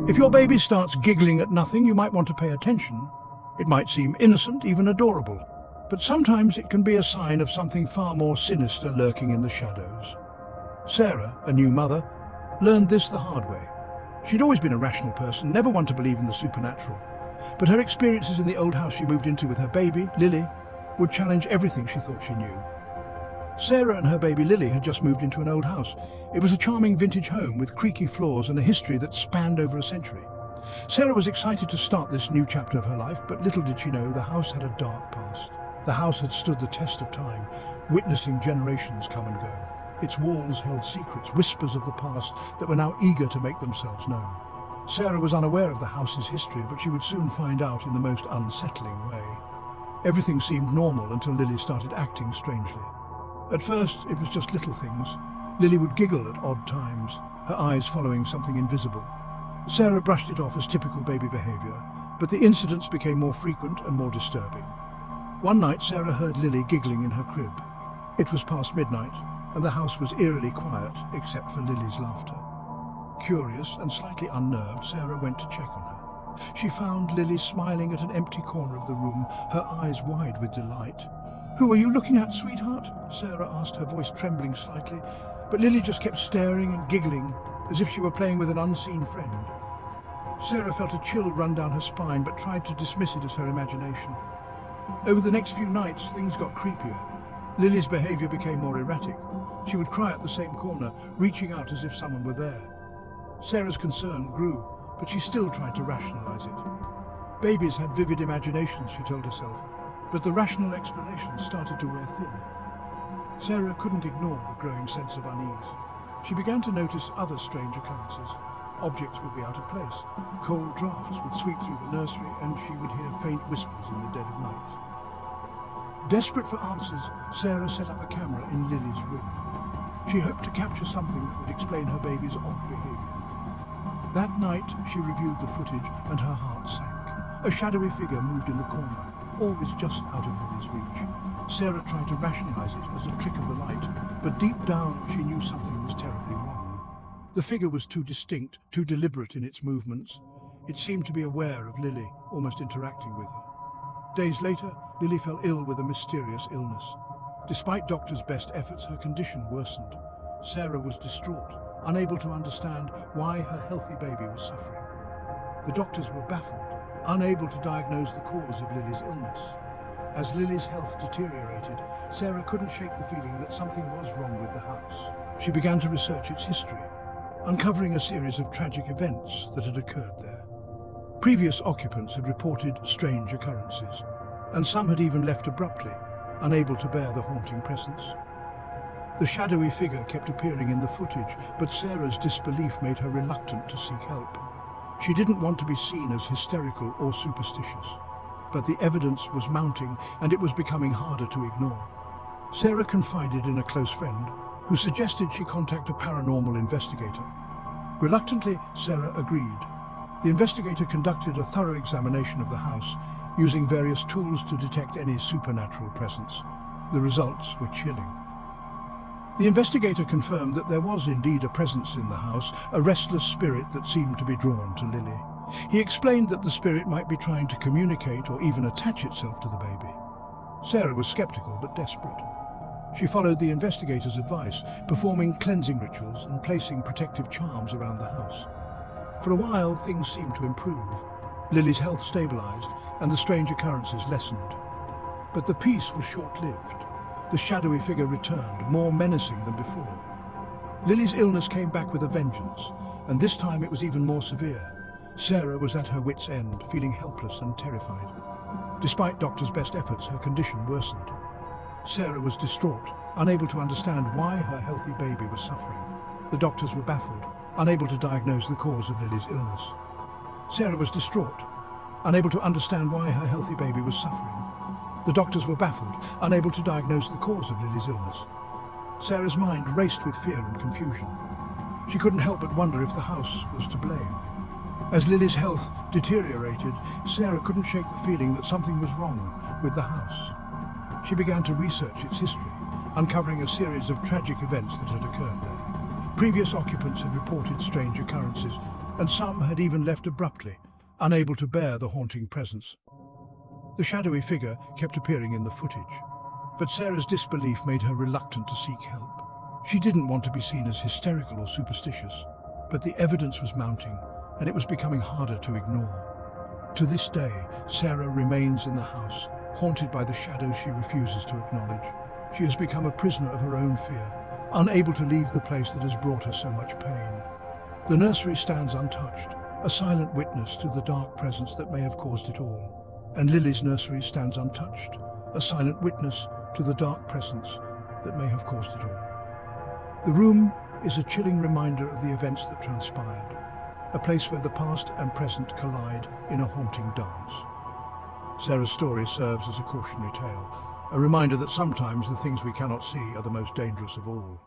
If your baby starts giggling at nothing, you might want to pay attention. It might seem innocent, even adorable, but sometimes it can be a sign of something far more sinister lurking in the shadows. Sarah, a new mother, learned this the hard way. She'd always been a rational person, never one to believe in the supernatural. But her experiences in the old house she moved into with her baby, Lily, would challenge everything she thought she knew. Sarah and her baby Lily had just moved into an old house. It was a charming vintage home with creaky floors and a history that spanned over a century. Sarah was excited to start this new chapter of her life, but little did she know the house had a dark past. The house had stood the test of time, witnessing generations come and go. Its walls held secrets, whispers of the past that were now eager to make themselves known. Sarah was unaware of the house's history, but she would soon find out in the most unsettling way. Everything seemed normal until Lily started acting strangely. At first, it was just little things. Lily would giggle at odd times, her eyes following something invisible. Sarah brushed it off as typical baby behavior, but the incidents became more frequent and more disturbing. One night, Sarah heard Lily giggling in her crib. It was past midnight, and the house was eerily quiet except for Lily's laughter. Curious and slightly unnerved, Sarah went to check on her. She found Lily smiling at an empty corner of the room, her eyes wide with delight. "Who are you looking at, sweetheart?" Sarah asked, her voice trembling slightly, but Lily just kept staring and giggling, as if she were playing with an unseen friend. Sarah felt a chill run down her spine, but tried to dismiss it as her imagination. Over the next few nights, things got creepier. Lily's behavior became more erratic. She would cry at the same corner, reaching out as if someone were there. Sarah's concern grew, but she still tried to rationalize it. Babies had vivid imaginations, she told herself, but the rational explanations started to wear thin. Sarah couldn't ignore the growing sense of unease. She began to notice other strange occurrences. Objects would be out of place. Cold drafts would sweep through the nursery, and she would hear faint whispers in the dead of night. Desperate for answers, Sarah set up a camera in Lily's room. She hoped to capture something that would explain her baby's odd behavior. That night, she reviewed the footage and her heart sank. A shadowy figure moved in the corner, always just out of Lily's reach. Sarah tried to rationalize it as a trick of the light, but deep down she knew something was terribly wrong. The figure was too distinct, too deliberate in its movements. It seemed to be aware of Lily, almost interacting with her. Days later, Lily fell ill with a mysterious illness. Despite doctors' best efforts, her condition worsened. Sarah was distraught, unable to understand why her healthy baby was suffering. The doctors were baffled, unable to diagnose the cause of Lily's illness. As Lily's health deteriorated, Sarah couldn't shake the feeling that something was wrong with the house. She began to research its history, uncovering a series of tragic events that had occurred there. Previous occupants had reported strange occurrences, and some had even left abruptly, unable to bear the haunting presence. The shadowy figure kept appearing in the footage, but Sarah's disbelief made her reluctant to seek help. She didn't want to be seen as hysterical or superstitious, but the evidence was mounting and it was becoming harder to ignore. Sarah confided in a close friend, who suggested she contact a paranormal investigator. Reluctantly, Sarah agreed. The investigator conducted a thorough examination of the house, using various tools to detect any supernatural presence. The results were chilling. The investigator confirmed that there was indeed a presence in the house, a restless spirit that seemed to be drawn to Lily. He explained that the spirit might be trying to communicate or even attach itself to the baby. Sarah was skeptical but desperate. She followed the investigator's advice, performing cleansing rituals and placing protective charms around the house. For a while, things seemed to improve. Lily's health stabilized and the strange occurrences lessened. But the peace was short-lived. The shadowy figure returned, more menacing than before. Lily's illness came back with a vengeance, and this time it was even more severe. Sarah was at her wit's end, feeling helpless and terrified. Despite doctors' best efforts, her condition worsened. Sarah was distraught, unable to understand why her healthy baby was suffering. The doctors were baffled, unable to diagnose the cause of Lily's illness. Sarah was distraught, unable to understand why her healthy baby was suffering. The doctors were baffled, unable to diagnose the cause of Lily's illness. Sarah's mind raced with fear and confusion. She couldn't help but wonder if the house was to blame. As Lily's health deteriorated, Sarah couldn't shake the feeling that something was wrong with the house. She began to research its history, uncovering a series of tragic events that had occurred there. Previous occupants had reported strange occurrences, and some had even left abruptly, unable to bear the haunting presence. The shadowy figure kept appearing in the footage, but Sarah's disbelief made her reluctant to seek help. She didn't want to be seen as hysterical or superstitious, but the evidence was mounting, and it was becoming harder to ignore. To this day, Sarah remains in the house, haunted by the shadows she refuses to acknowledge. She has become a prisoner of her own fear, unable to leave the place that has brought her so much pain. The nursery stands untouched, a silent witness to the dark presence that may have caused it all. And Lily's nursery stands untouched, a silent witness to the dark presence that may have caused it all. The room is a chilling reminder of the events that transpired, a place where the past and present collide in a haunting dance. Sarah's story serves as a cautionary tale, a reminder that sometimes the things we cannot see are the most dangerous of all.